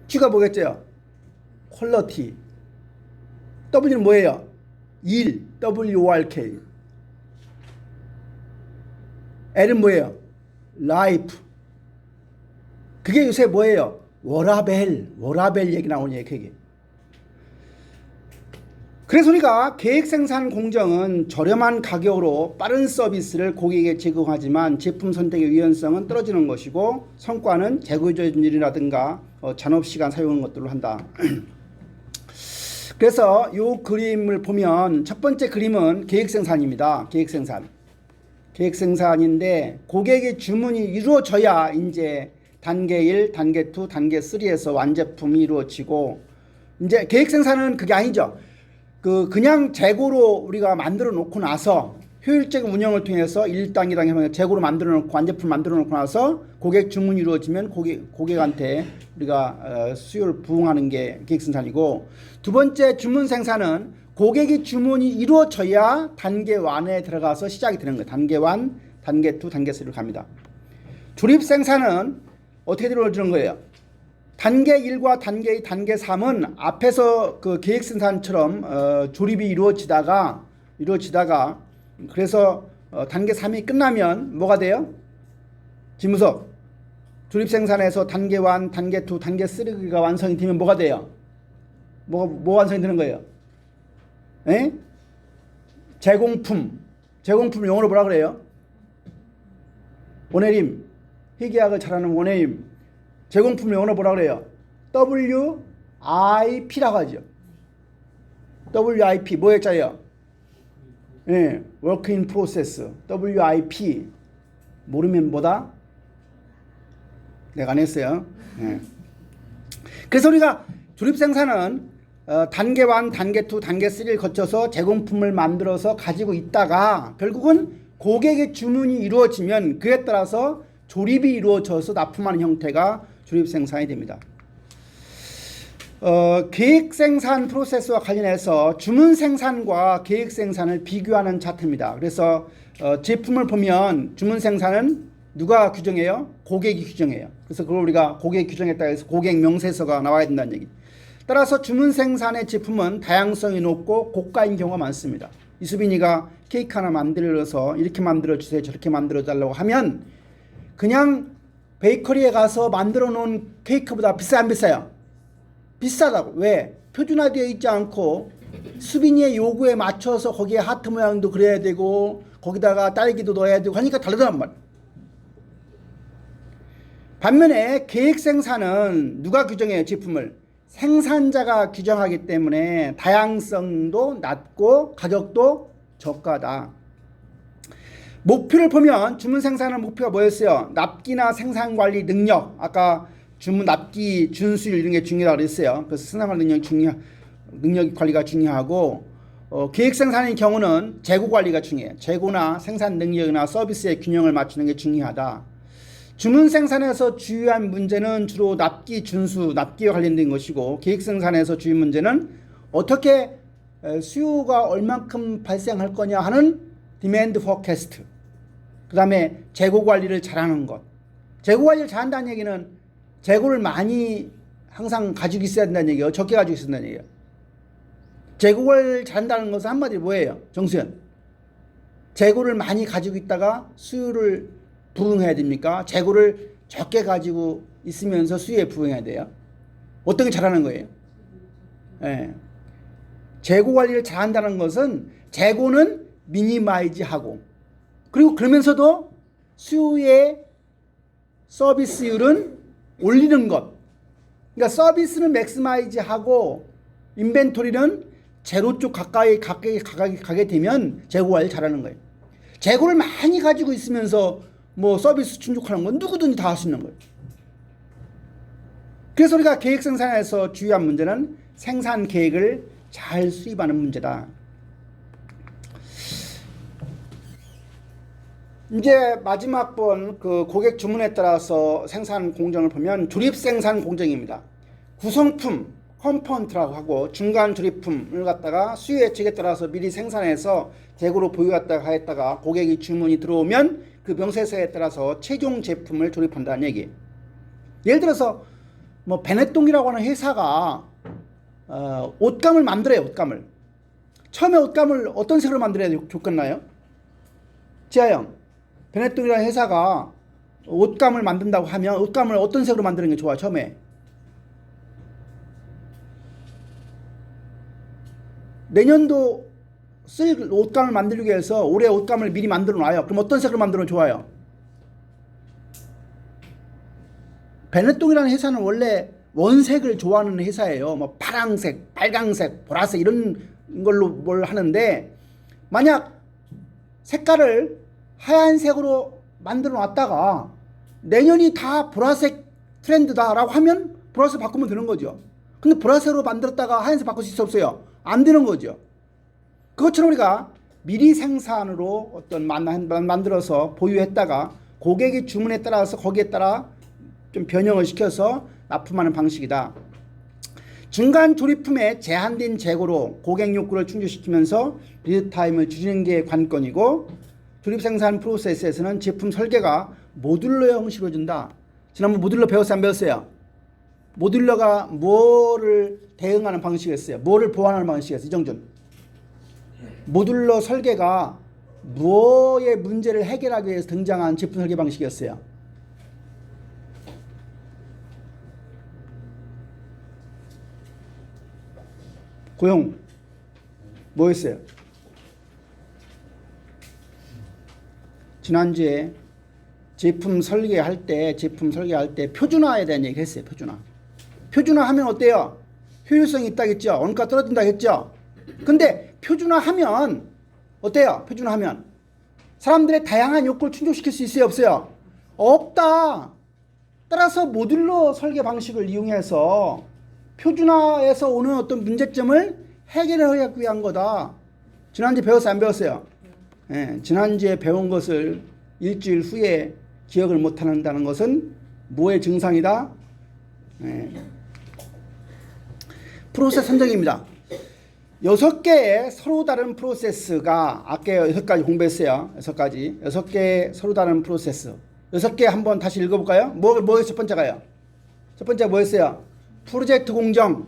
G가 뭐겠죠? 퀄리티. W는 뭐예요? 일, WORK. L은 뭐예요? 라이프. 그게 요새 뭐예요? 워라벨 얘기 나오냐, 그게. 그래서 우리가 계획생산 공정은 저렴한 가격으로 빠른 서비스를 고객에게 제공하지만 제품 선택의 유연성은 떨어지는 것이고 성과는 재고조절이라든가 잔업시간 사용하는 것들로 한다. 그래서 이 그림을 보면 첫 번째 그림은 계획생산입니다. 계획생산인데 고객의 주문이 이루어져야 이제 단계 1, 단계 2, 단계 3에서 완제품이 이루어지고 이제 계획생산은 그게 아니죠. 그냥 재고로 우리가 만들어 놓고 나서 효율적인 운영을 통해서 1당, 2당 해서 재고로 만들어 놓고 완제품 만들어 놓고 나서 고객 주문이 이루어지면 고객한테 우리가 수요를 부응하는 게 계획생산이고 두 번째 주문 생산은 고객의 주문이 이루어져야 단계 1에 들어가서 시작이 되는 거예요. 단계 1, 단계 2, 단계 3로 갑니다. 조립 생산은 어떻게 이루어지는 거예요? 단계 1과 단계 2, 단계 3은 앞에서 그 계획생산처럼 조립이 이루어지다가 그래서 단계 3이 끝나면 뭐가 돼요? 김우석, 조립생산에서 단계 1, 단계 2, 단계 3가 완성이 되면 뭐가 돼요? 뭐 완성이 되는 거예요? 에? 제공품 영어로 뭐라 그래요? 원해림. 회계학을 잘하는 원해림. 제공품 영어로 뭐라 그래요? WIP라고 하죠. WIP 뭐에 짜요? 예, Work in Process. WIP 모르면 뭐다? 내가 안 했어요. 예. 그래서 우리가 조립 생산은 단계 1, 단계 2, 단계 3를 거쳐서 제공품을 만들어서 가지고 있다가 결국은 고객의 주문이 이루어지면 그에 따라서 조립이 이루어져서 납품하는 형태가 조립 생산이 됩니다. 계획 생산 프로세스와 관련해서 주문 생산과 계획 생산을 비교하는 차트입니다. 그래서 제품을 보면 주문 생산은 누가 규정해요? 고객이 규정해요. 그래서 그걸 우리가 고객 규정에 따라서 고객 명세서가 나와야 된다는 얘기. 따라서 주문 생산의 제품은 다양성이 높고 고가인 경우가 많습니다. 이수빈이가 케이크 하나 만들어서 이렇게 만들어주세요, 저렇게 만들어달라고 하면 그냥 베이커리에 가서 만들어 놓은 케이크보다 비싸 안 비싸요? 비싸다고. 왜? 표준화되어 있지 않고 수빈이의 요구에 맞춰서 거기에 하트 모양도 그려야 되고 거기다가 딸기도 넣어야 되고 하니까 다르단 말이에요. 반면에 계획 생산은 누가 규정해요? 제품을 생산자가 규정하기 때문에 다양성도 낮고 가격도 저가다. 목표를 보면 주문 생산의 목표가 뭐였어요? 납기나 생산관리 능력. 아까 주문 납기 준수율 이런 게 중요하다고 그랬어요. 그래서 생산관리 능력 관리가 중요하고 계획 생산의 경우는 재고 관리가 중요해요. 재고나 생산 능력이나 서비스의 균형을 맞추는 게 중요하다. 주문 생산에서 주요한 문제는 주로 납기 준수, 납기와 관련된 것이고 계획 생산에서 주요 문제는 어떻게 수요가 얼만큼 발생할 거냐 하는 디맨드 포캐스트. 그 다음에 재고 관리를 잘하는 것. 재고 관리를 잘한다는 얘기는 재고를 많이 항상 가지고 있어야 된다는 얘기예요. 적게 가지고 있어야 된다는 얘기예요. 재고 관리를 잘한다는 것은 한마디로 뭐예요? 정수현. 재고를 많이 가지고 있다가 수요를 부응해야 됩니까? 재고를 적게 가지고 있으면서 수요에 부응해야 돼요. 어떤 게 잘하는 거예요? 예. 재고 관리를 잘한다는 것은 재고는 미니마이즈하고 그리고 그러면서도 수요의 서비스율은 올리는 것. 그러니까 서비스는 맥시마이즈하고 인벤토리는 제로 쪽 가까이 가게 되면 재고 관리를 잘하는 거예요. 재고를 많이 가지고 있으면서 뭐 서비스 충족하는 건 누구든지 다 할 수 있는 거예요. 그래서 우리가 계획 생산에서 주요한 문제는 생산 계획을 잘 수립하는 문제다. 이제 마지막 번 그 고객 주문에 따라서 생산 공정을 보면 조립 생산 공정입니다. 구성품, 컴포넌트라고 하고 중간 조립품을 갖다가 수요 예측에 따라서 미리 생산해서 재고로 보유했다가 했다가 고객이 주문이 들어오면 그 명세서에 따라서 최종 제품을 조립한다는 얘기예요. 예를 들어서 뭐 베네똥이라고 하는 회사가 옷감을 만들어요. 옷감을. 처음에 옷감을 어떤 색으로 만들어야 좋겠나요? 지하영, 베네똥이라는 회사가 옷감을 만든다고 하면 옷감을 어떤 색으로 만드는 게 좋아? 처음에 내년도 쓸 옷감을 만들기 위해서 올해 옷감을 미리 만들어 놔요. 그럼 어떤 색으로 만들면 좋아요? 베네똥이라는 회사는 원래 원색을 좋아하는 회사예요. 뭐 파랑색, 빨강색, 보라색 이런 걸로 뭘 하는데, 만약 색깔을 하얀색으로 만들어 놨다가 내년이 다 보라색 트렌드다라고 하면 보라색 바꾸면 되는 거죠. 근데 보라색으로 만들었다가 하얀색 바꿀 수 있어 없어요? 안 되는 거죠. 그것처럼 우리가 미리 생산으로 어떤 만들어서 보유했다가 고객이 주문에 따라서 거기에 따라 좀 변형을 시켜서 납품하는 방식이다. 중간 조립품의 제한된 재고로 고객 욕구를 충족시키면서 리드타임을 줄이는 게 관건이고, 조립 생산 프로세스에서는 제품 설계가 모듈러 형식으로 준다. 지난번 모듈러 배웠어요? 안 배웠어요? 모듈러가 뭐를 대응하는 방식이었어요? 뭐를 보완하는 방식이었어요? 이정준. 모듈러 설계가 무엇의 문제를 해결하기 위해서 등장한 제품 설계 방식이었어요? 고용 뭐였어요? 지난주에 제품 설계할 때 표준화에 대한 얘기 했어요. 표준화하면 어때요? 효율성이 있다겠죠. 원가 떨어진다겠죠. 근데 표준화하면 어때요? 표준화하면 사람들의 다양한 욕구를 충족시킬 수 있어요? 없어요? 없다. 따라서 모듈러 설계 방식을 이용해서 표준화에서 오는 어떤 문제점을 해결하기 위한 거다. 지난주에 배웠어요? 안 배웠어요? 네, 지난주에 배운 것을 일주일 후에 기억을 못한다는 것은 뭐의 증상이다? 네. 프로세스 선정입니다. 6개의 서로 다른 프로세스가, 아까 6가지 공부했어요. 6개의 서로 다른 프로세스. 6개 한번 다시 읽어볼까요? 뭐였어요? 첫 번째가요? 첫 번째가 뭐였어요? 프로젝트 공정.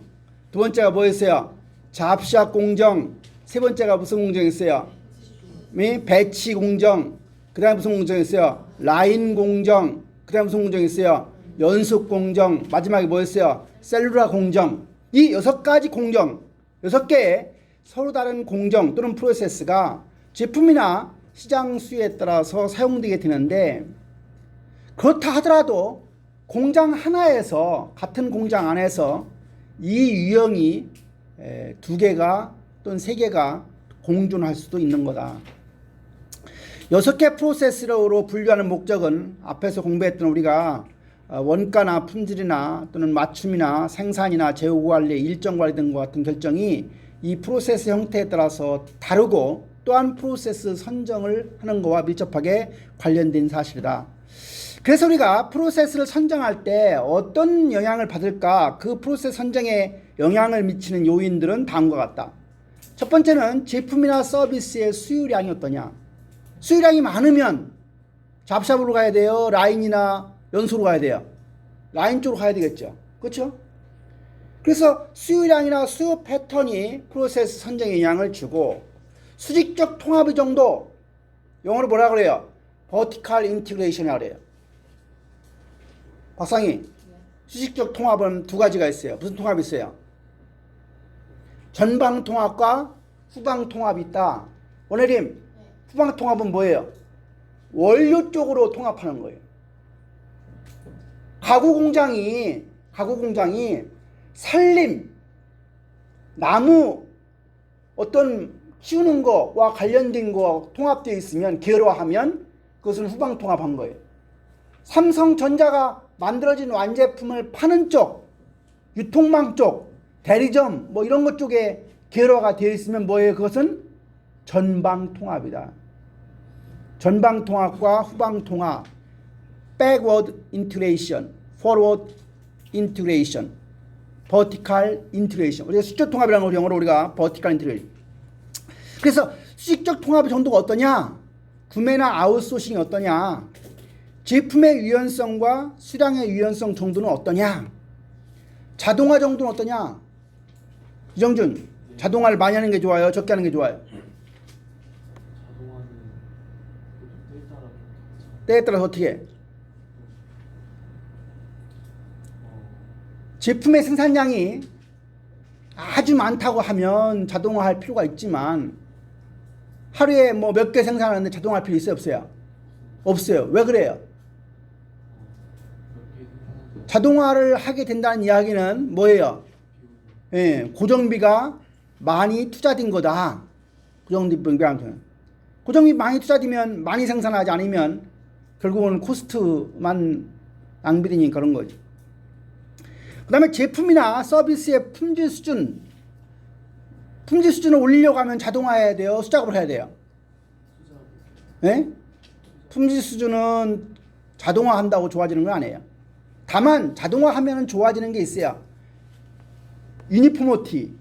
두 번째가 뭐였어요? 잡샷 공정. 세 번째가 무슨 공정이었어요? 배치 공정. 그 다음에 무슨 공정이었어요? 라인 공정. 그 다음에 무슨 공정이었어요? 연속 공정. 마지막에 뭐였어요? 셀룰라 공정. 이 6가지 공정, 6개의 서로 다른 공정 또는 프로세스가 제품이나 시장 수요에 따라서 사용되게 되는데, 그렇다 하더라도 공장 하나에서, 같은 공장 안에서 이 유형이 2개가 또는 3개가 공존할 수도 있는 거다. 6개 프로세스로 분류하는 목적은 앞에서 공부했던 우리가 원가나 품질이나 또는 맞춤이나 생산이나 재고 관리, 일정 관리 등과 같은 결정이 이 프로세스 형태에 따라서 다르고, 또한 프로세스 선정을 하는 것과 밀접하게 관련된 사실이다. 그래서 우리가 프로세스를 선정할 때 어떤 영향을 받을까? 그 프로세스 선정에 영향을 미치는 요인들은 다음과 같다. 첫 번째는 제품이나 서비스의 수요량이 어떠냐. 수요량이 많으면 잡샵으로 가야 돼요? 라인이나 연소로 가야 돼요? 라인 쪽으로 가야 되겠죠. 그렇죠? 그래서 수요량이나 수요 패턴이 프로세스 선정에 영향을 주고, 수직적 통합의 정도, 영어로 뭐라 그래요? 버티컬 인티그레이션이라고 그래요. 박상희, 수직적 통합은 2가지가 있어요. 무슨 통합이 있어요? 전방 통합과 후방 통합이 있다. 원혜림, 후방 통합은 뭐예요? 원료 쪽으로 통합하는 거예요. 가구 공장이 산림, 나무 어떤 키우는 거와 관련된 거 통합되어 있으면, 계열화하면 그것은 후방 통합한 거예요. 삼성전자가 만들어진 완제품을 파는 쪽, 유통망 쪽, 대리점 뭐 이런 것 쪽에 계열화가 되어 있으면 뭐예요? 그것은 전방 통합이다. 전방 통합과 후방 통합, backward integration, forward integration, vertical integration. 우리가 수직적 통합이라는 걸 영어로 우리가 vertical integration. 그래서 수직적 통합의 정도가 어떠냐? 구매나 아웃소싱이 어떠냐? 제품의 유연성과 수량의 유연성 정도는 어떠냐? 자동화 정도는 어떠냐? 이정준, 자동화를 많이 하는 게 좋아요? 적게 하는 게 좋아요? 자동화는 때에 따라 때에 따라서 어떻게 해? 제품의 생산량이 아주 많다고 하면 자동화할 필요가 있지만 하루에 뭐 몇 개 생산하는데 자동화할 필요 있어요? 없어요? 없어요. 왜 그래요? 몇개 생산하는 자동화를 하게 된다는 이야기는 뭐예요? 예, 고정비가 많이 투자된 거다. 고정비 많이 투자되면 많이 생산하지 않으면 결국은 코스트만 낭비되니까 그런 거죠. 그 다음에 제품이나 서비스의 품질 수준을 올리려고 하면 자동화해야 돼요? 수작업을 해야 돼요? 투자 예? 품질 수준은 자동화한다고 좋아지는 건 아니에요. 다만 자동화하면 좋아지는 게 있어요. 유니포머티,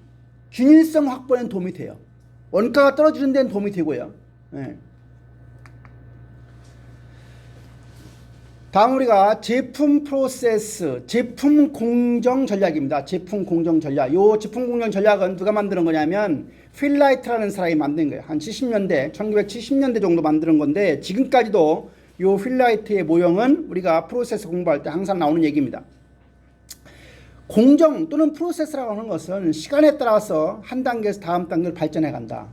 균일성 확보에는 도움이 돼요. 원가가 떨어지는 데는 도움이 되고요. 예. 다음 우리가 제품 프로세스, 제품 공정 전략입니다. 제품 공정 전략. 요 제품 공정 전략은 누가 만드는 거냐면 필라이트라는 사람이 만든 거예요. 한 70년대, 1970년대 정도 만드는 건데 지금까지도 요 필라이트의 모형은 우리가 프로세스 공부할 때 항상 나오는 얘기입니다. 공정 또는 프로세스라고 하는 것은 시간에 따라서 한 단계에서 다음 단계로 발전해 간다.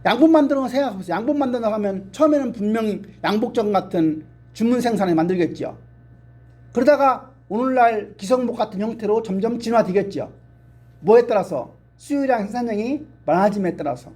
양복 만드는 거 생각해보세요. 양복 만든다고 하면 처음에는 분명히 양복점 같은 주문 생산을 만들겠죠. 그러다가 오늘날 기성복 같은 형태로 점점 진화되겠죠. 뭐에 따라서? 수요량 생산량이 많아짐에 따라서.